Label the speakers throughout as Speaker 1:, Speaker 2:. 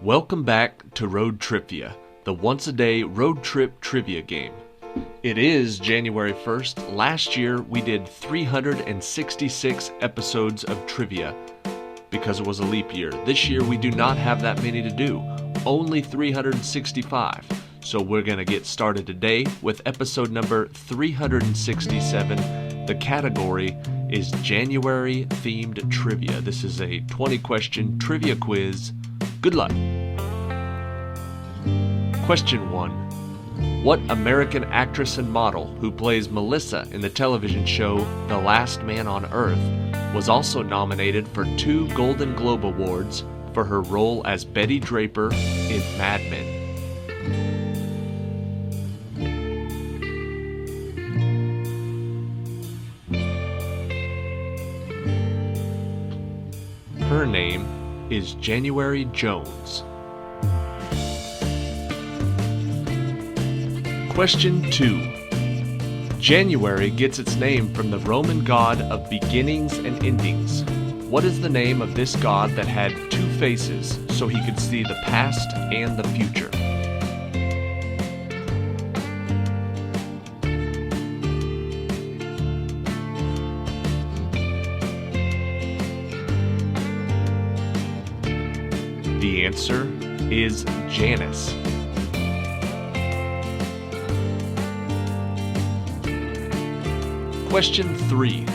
Speaker 1: Welcome back to Road TRIpVIA, the once-a-day road trip trivia game. It is January 1st. Last year we did 366 episodes of trivia because it was a leap year. This year we do not have that many to do, only 365. So we're going to get started today with episode number 367. The category is January themed trivia. This is a 20-question trivia quiz. Good luck. Question 1. What American actress and model who plays Melissa in the television show The Last Man on Earth was also nominated for 2 Golden Globe Awards for her role as Betty Draper in Mad Men? Her name is January Jones. Question 2. January gets its name from the Roman god of beginnings and endings. What is the name of this god that had 2 faces so he could see the past and the future? The answer is Janus. Question 3.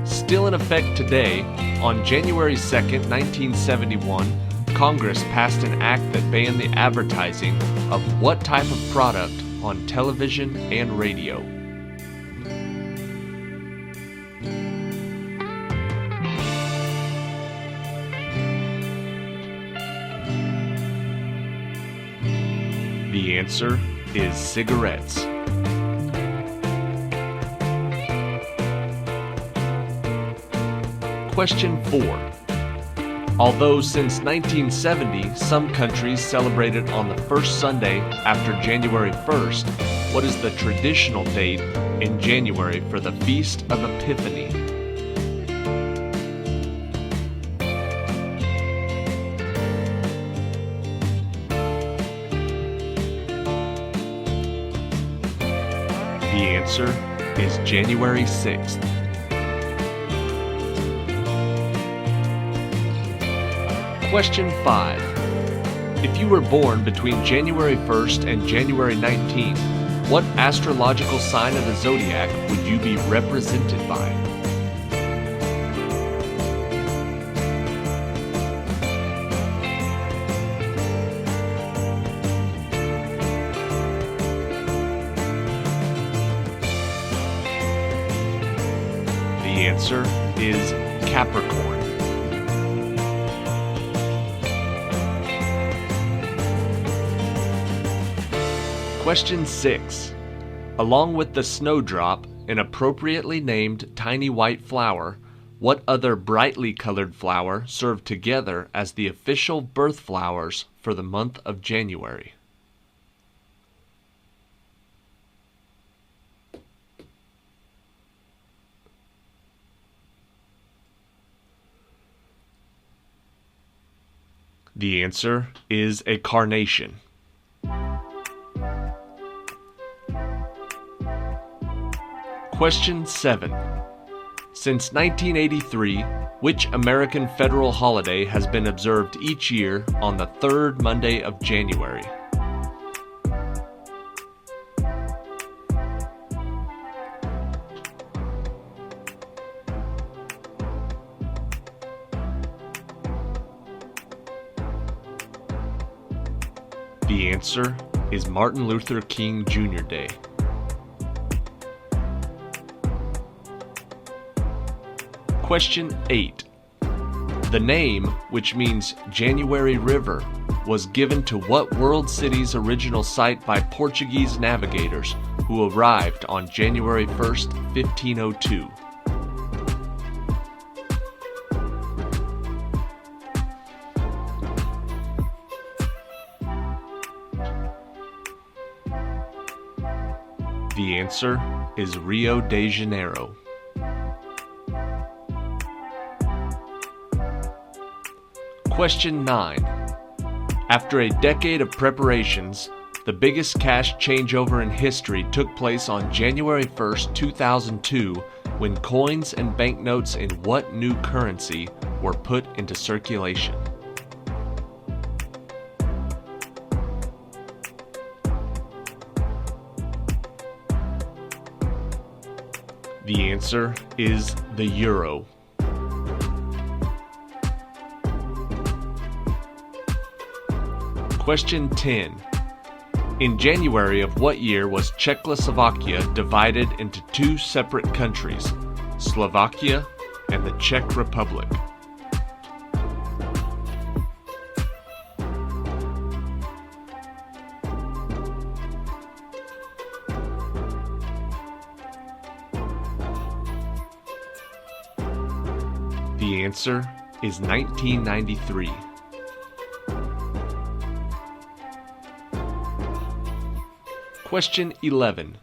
Speaker 1: Still in effect today, on January 2nd, 1971, Congress passed an act that banned the advertising of what type of product on television and radio? The answer is cigarettes. Question 4. Although since 1970 some countries celebrate it on the first Sunday after January 1st, what is the traditional date in January for the Feast of Epiphany? The answer is January 6th. Question 5. If you were born between January 1st and January 19th, what astrological sign of the zodiac would you be represented by? The answer is Capricorn. Question 6. Along with the snowdrop, an appropriately named tiny white flower, what other brightly colored flower served together as the official birth flowers for the month of January? The answer is a carnation. Question 7. Since 1983, which American federal holiday has been observed each year on the 3rd Monday of January? The answer is Martin Luther King Jr. Day. Question 8. The name, which means January River, was given to what world city's original site by Portuguese navigators who arrived on January 1st, 1502? The answer is Rio de Janeiro. Question 9. After a decade of preparations, the biggest cash changeover in history took place on January 1st, 2002, when coins and banknotes in what new currency were put into circulation? The answer is the euro. Question 10. In January of what year was Czechoslovakia divided into two separate countries, Slovakia and the Czech Republic? The answer is 1993. Question 11.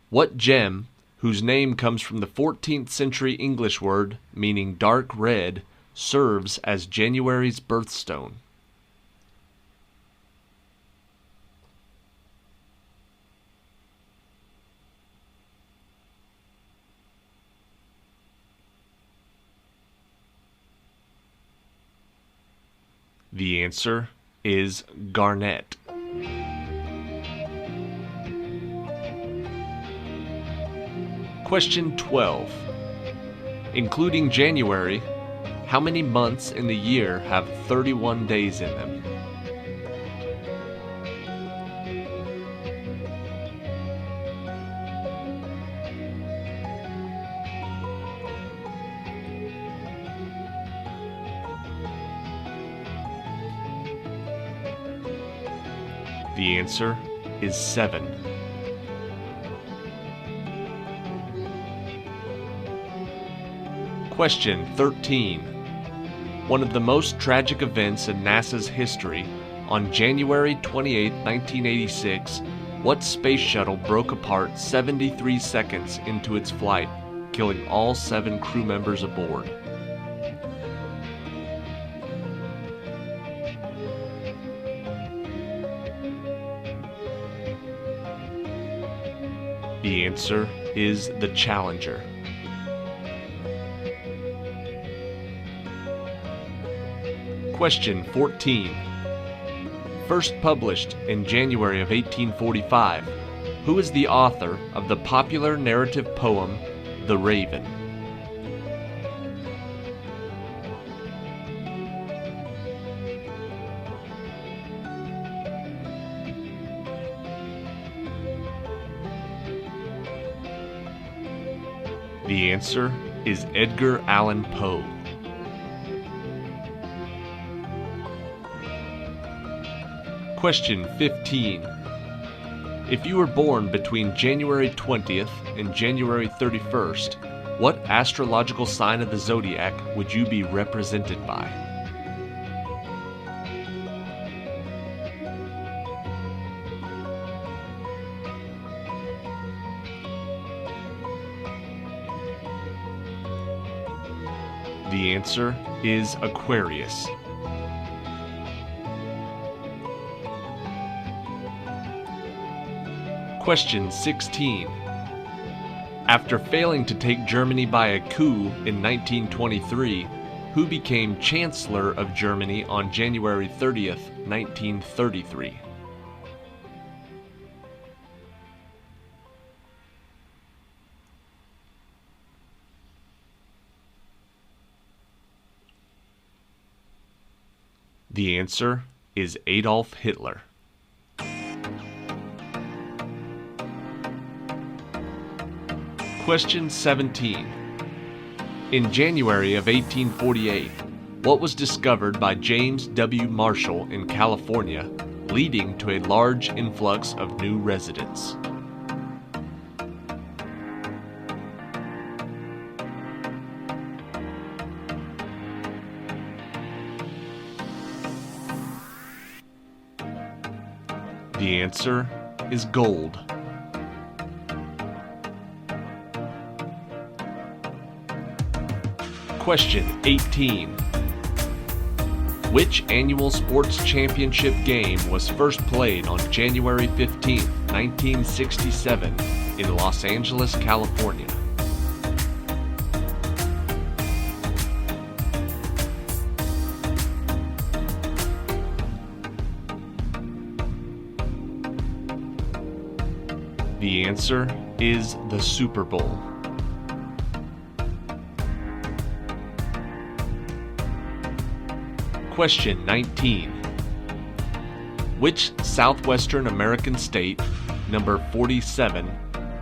Speaker 1: What gem, whose name comes from the 14th century English word meaning dark red, serves as January's birthstone? The answer is garnet. Question 12. Including January, how many months in the year have 31 days in them? The answer is 7. Question 13. One of the most tragic events in NASA's history, on January 28, 1986, what space shuttle broke apart 73 seconds into its flight, killing all 7 crew members aboard? The answer is the Challenger. Question 14. First published in January of 1845, who is the author of the popular narrative poem, The Raven? The answer is Edgar Allan Poe. Question 15. If you were born between January 20th and January 31st, what astrological sign of the zodiac would you be represented by? The answer is Aquarius. Question 16. After failing to take Germany by a coup in 1923, who became Chancellor of Germany on January 30th, 1933? The answer is Adolf Hitler. Question 17. In January of 1848, what was discovered by James W. Marshall in California, leading to a large influx of new residents? The answer is gold. Question 18. Which annual sports championship game was first played on January 15, 1967 in Los Angeles, California? The answer is the Super Bowl. Question 19. Which southwestern American state, number 47,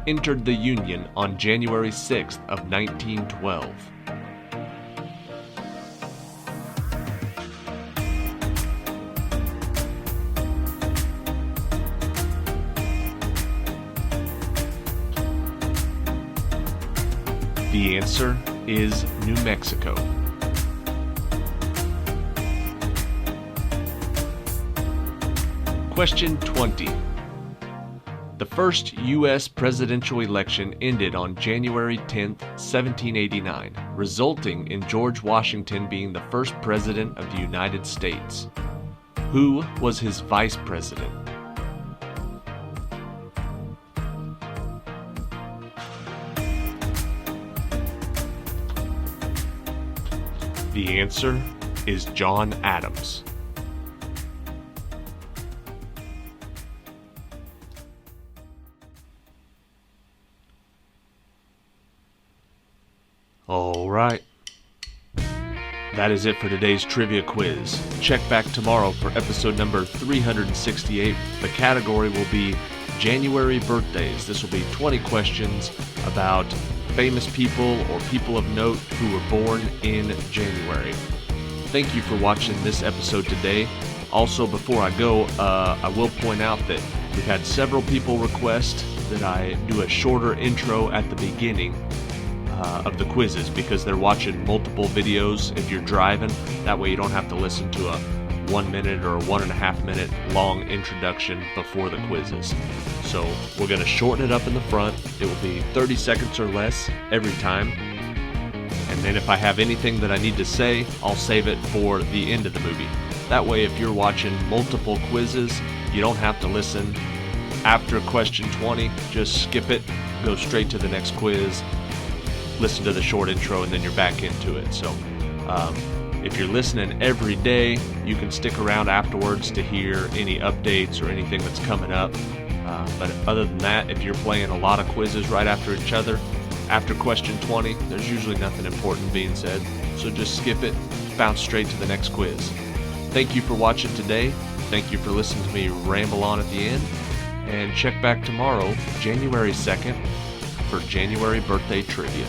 Speaker 1: entered the Union on January 6th of 1912? The answer is New Mexico. Question 20. The first U.S. presidential election ended on January 10, 1789, resulting in George Washington being the first president of the United States. Who was his vice president? The answer is John Adams. All right. That is it for today's trivia quiz. Check back tomorrow for episode number 368. The category will be January birthdays. This will be 20 questions about famous people or people of note who were born in January. Thank you for watching this episode today. Also, before I go, I will point out that we've had several people request that I do a shorter intro at the beginning of the quizzes because they're watching multiple videos if you're driving. That way you don't have to listen to a 1 minute or 1.5 minute long introduction before the quizzes. So we're going to shorten it up in the front. It will be 30 seconds or less every time. And then if I have anything that I need to say, I'll save it for the end of the movie. That way if you're watching multiple quizzes, you don't have to listen after question 20. Just skip it, go straight to the next quiz, listen to the short intro, and then you're back into it. So if you're listening every day, you can stick around afterwards to hear any updates or anything that's coming up. But other than that, if you're playing a lot of quizzes right after each other, after question 20, there's usually nothing important being said. So just skip it, bounce straight to the next quiz. Thank you for watching today. Thank you for listening to me ramble on at the end. And check back tomorrow, January 2nd, for January birthday trivia.